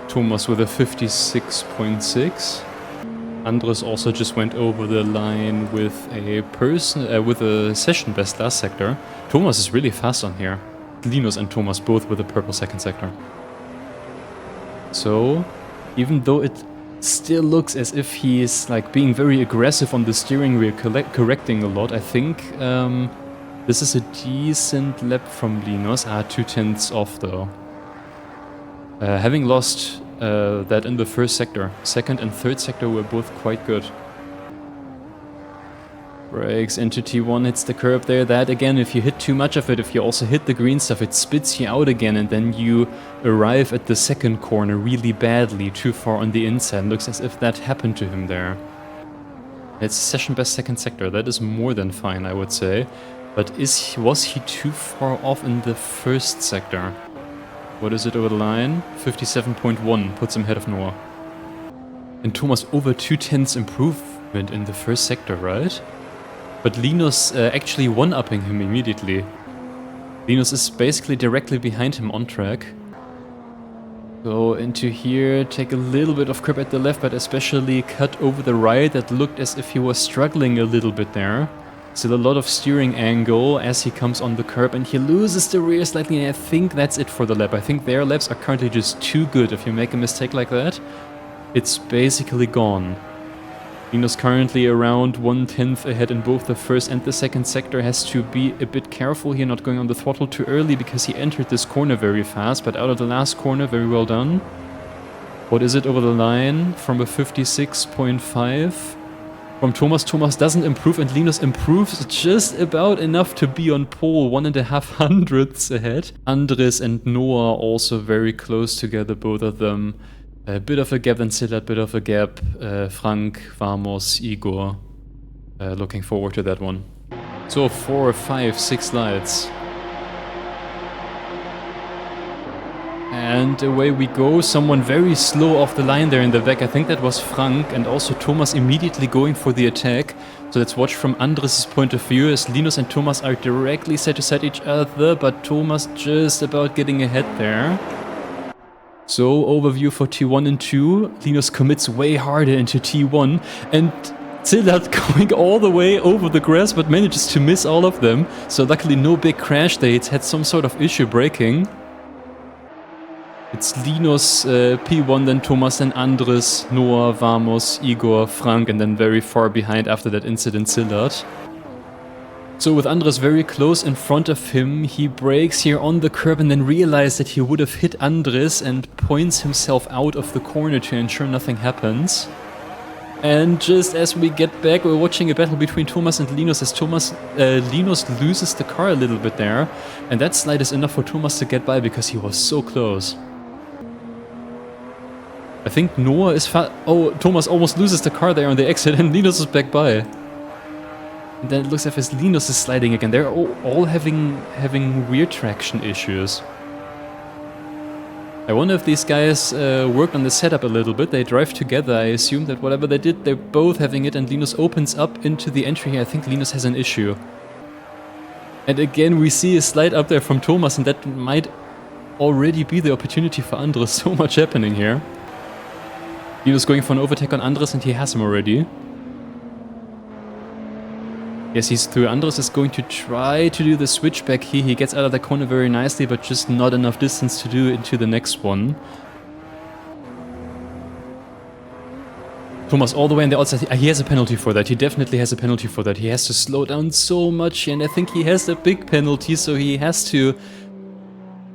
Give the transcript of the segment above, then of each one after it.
Thomas with a 56.6. Andres also just went over the line with a session best last sector. Thomas is really fast on here. Linus and Thomas both with a purple second sector. So, even though it still looks as if he's like being very aggressive on the steering wheel, correcting a lot, I think this is a decent lap from Linus. 2/10 off though. Having lost that in the first sector, second and third sector were both quite good. Brakes into T1, hits the curb there. That again, if you hit too much of it, if you also hit the green stuff, it spits you out again, and then you arrive at the second corner really badly, too far on the inside. Looks as if that happened to him there. It's session best second sector, that is more than fine, I would say. But was he too far off in the first sector? What is it over the line? 57.1 puts him ahead of Noah. And Thomas over 2/10 improvement in the first sector, right? But Linus actually one-upping him immediately. Linus is basically directly behind him on track. Go into here, take a little bit of grip at the left, but especially cut over the right. That looked as if he was struggling a little bit there. Still a lot of steering angle as he comes on the curb, and he loses the rear slightly, and I think that's it for the lap. I think their laps are currently just too good. If you make a mistake like that, it's basically gone. Linus currently around 1/10 ahead in both the first and the second sector. Has to be a bit careful here, not going on the throttle too early, because he entered this corner very fast, but out of the last corner, very well done. What is it over the line? From a 56.5. From Thomas. Thomas doesn't improve, and Linus improves just about enough to be on pole, 1.5 hundredths ahead. Andres and Noah also very close together, both of them. A bit of a gap, and still a bit of a gap. Frank, Vamos, Igor. Looking forward to that one. So 4, 5, 6 lights. And away we go. Someone very slow off the line there in the back. I think that was Frank, and also Thomas immediately going for the attack. So let's watch from Andres' point of view as Linus and Thomas are directly side to side each other, but Thomas just about getting ahead there. So, overview for T1 and 2. Linus commits way harder into T1, and Zillard going all the way over the grass, but manages to miss all of them. So luckily no big crash there. It's had some sort of issue braking. It's Linus, P1, then Thomas, then Andres, Noah, Vamos, Igor, Frank, and then very far behind after that incident, Zillard. So with Andres very close in front of him, he brakes here on the curb and then realizes that he would have hit Andres and points himself out of the corner to ensure nothing happens. And just as we get back, we're watching a battle between Thomas and Linus as Linus loses the car a little bit there. And that slide is enough for Thomas to get by because he was so close. I think Noah is Thomas almost loses the car there on the exit and Linus is back by. And then it looks as if Linus is sliding again. They're all having rear traction issues. I wonder if these guys worked on the setup a little bit. They drive together. I assume that whatever they did, they're both having it, and Linus opens up into the entry here. I think Linus has an issue. And again, we see a slide up there from Thomas, and that might already be the opportunity for Andres. So much happening here. Linus going for an overtake on Andres, and he has him already. Yes, he's through. Andres is going to try to do the switchback here. He gets out of the corner very nicely, but just not enough distance to do into the next one. Thomas all the way on the outside. He has a penalty for that. He definitely has a penalty for that. He has to slow down so much, and I think he has a big penalty, so he has to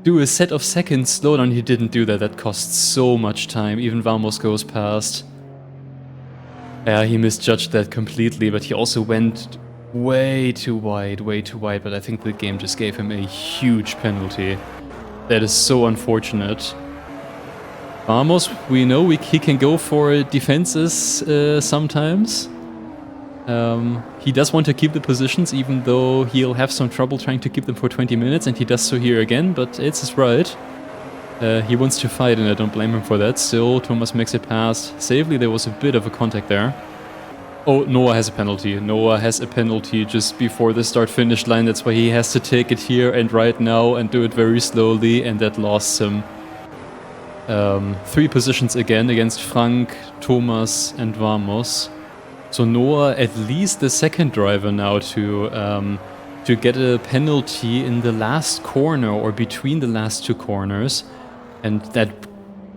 do a set of seconds slowdown. He didn't do that. That costs so much time. Even Vamos goes past. Yeah, he misjudged that completely, but he also went way too wide, but I think the game just gave him a huge penalty. That is so unfortunate. Vamos, we know he can go for defenses sometimes. He does want to keep the positions, even though he'll have some trouble trying to keep them for 20 minutes, and he does so here again, but it's his right. He wants to fight, and I don't blame him for that. Still, Thomas makes it past safely. There was a bit of a contact there. Oh, Noah has a penalty. Noah has a penalty just before the start-finish line. That's why he has to take it here and right now and do it very slowly, and that lost him. 3 positions again against Frank, Thomas and Vamos. So Noah, at least the second driver now to get a penalty in the last corner or between the last 2 corners, and that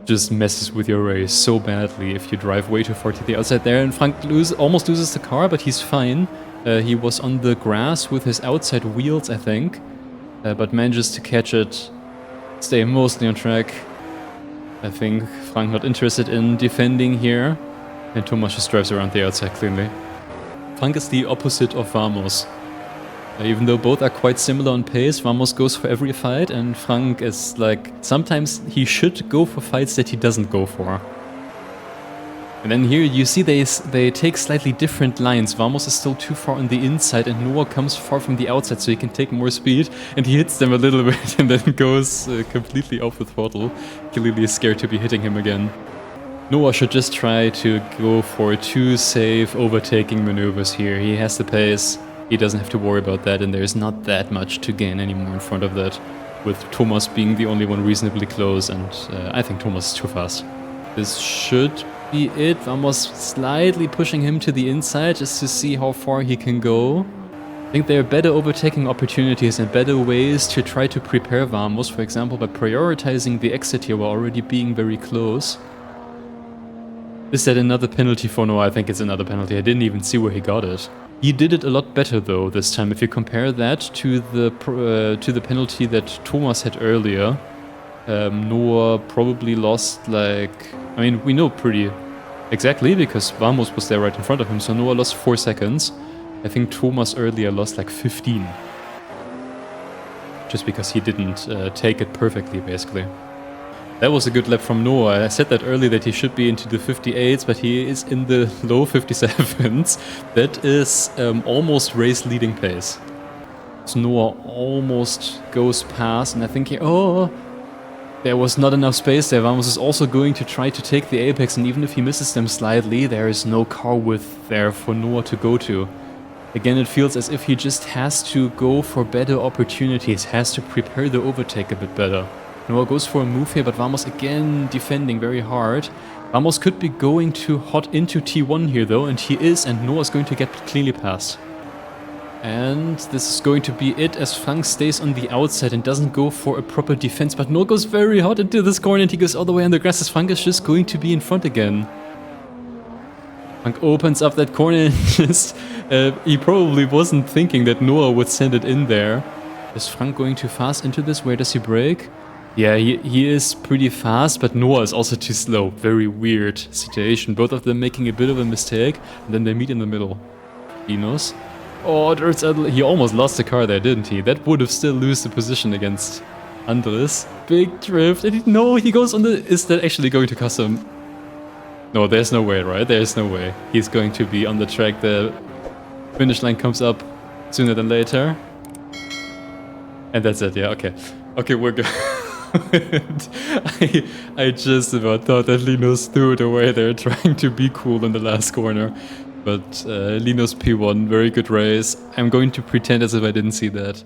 just messes with your race so badly if you drive way too far to the outside there. And Frank almost loses the car, but he's fine. He was on the grass with his outside wheels, I think, but manages to catch it, stay mostly on track. I think Frank not interested in defending here, and Thomas just drives around the outside cleanly. Frank is the opposite of Vamos. Even though both are quite similar on pace, Vamos goes for every fight, and Frank is like, sometimes he should go for fights that he doesn't go for. And then here you see they take slightly different lines. Vamos is still too far on the inside, and Noah comes far from the outside, so he can take more speed, and he hits them a little bit and then goes completely off the throttle. Clearly scared to be hitting him again. Noah should just try to go for 2 safe overtaking maneuvers here. He has the pace. He doesn't have to worry about that, and there's not that much to gain anymore in front of that, with Thomas being the only one reasonably close, and I think Thomas is too fast. This should be it. Vamos slightly pushing him to the inside just to see how far he can go. I think there are better overtaking opportunities and better ways to try to prepare Vamos, for example by prioritizing the exit here while already being very close. Is that another penalty for Noah? I think it's another penalty. I didn't even see where he got it. He did it a lot better though this time. If you compare that to the penalty that Thomas had earlier, Noah probably lost like, I mean, we know pretty exactly because Vamos was there right in front of him, so Noah lost 4 seconds. I think Thomas earlier lost like 15. Just because he didn't take it perfectly, basically. That was a good lap from Noah. I said that earlier that he should be into the 58s, but he is in the low 57s. That is almost race leading pace. So Noah almost goes past, and I think there was not enough space there. Vamos is also going to try to take the apex, and even if he misses them slightly, there is no car width there for Noah to go to. Again, it feels as if he just has to go for better opportunities, has to prepare the overtake a bit better. Noah goes for a move here, but Vamos again defending very hard. Vamos could be going too hot into T1 here though, and he is, and Noah's going to get cleanly past. And this is going to be it as Frank stays on the outside and doesn't go for a proper defense, but Noah goes very hot into this corner and he goes all the way on the grass as Frank is just going to be in front again. Frank opens up that corner and just, he probably wasn't thinking that Noah would send it in there. Is Frank going too fast into this? Where does he brake? Yeah, he is pretty fast, but Noah is also too slow. Very weird situation. Both of them making a bit of a mistake, and then they meet in the middle. Linus. Oh, he almost lost the car there, didn't he? That would have still lost the position against Andres. Big drift. No, he goes on the... Is that actually going to cost him? No, there's no way, right? There's no way. He's going to be on the track. The finish line comes up sooner than later. And that's it, yeah, okay. Okay, we're good. I just about thought that Linus threw it away there, trying to be cool in the last corner. But Linus P1, very good race. I'm going to pretend as if I didn't see that.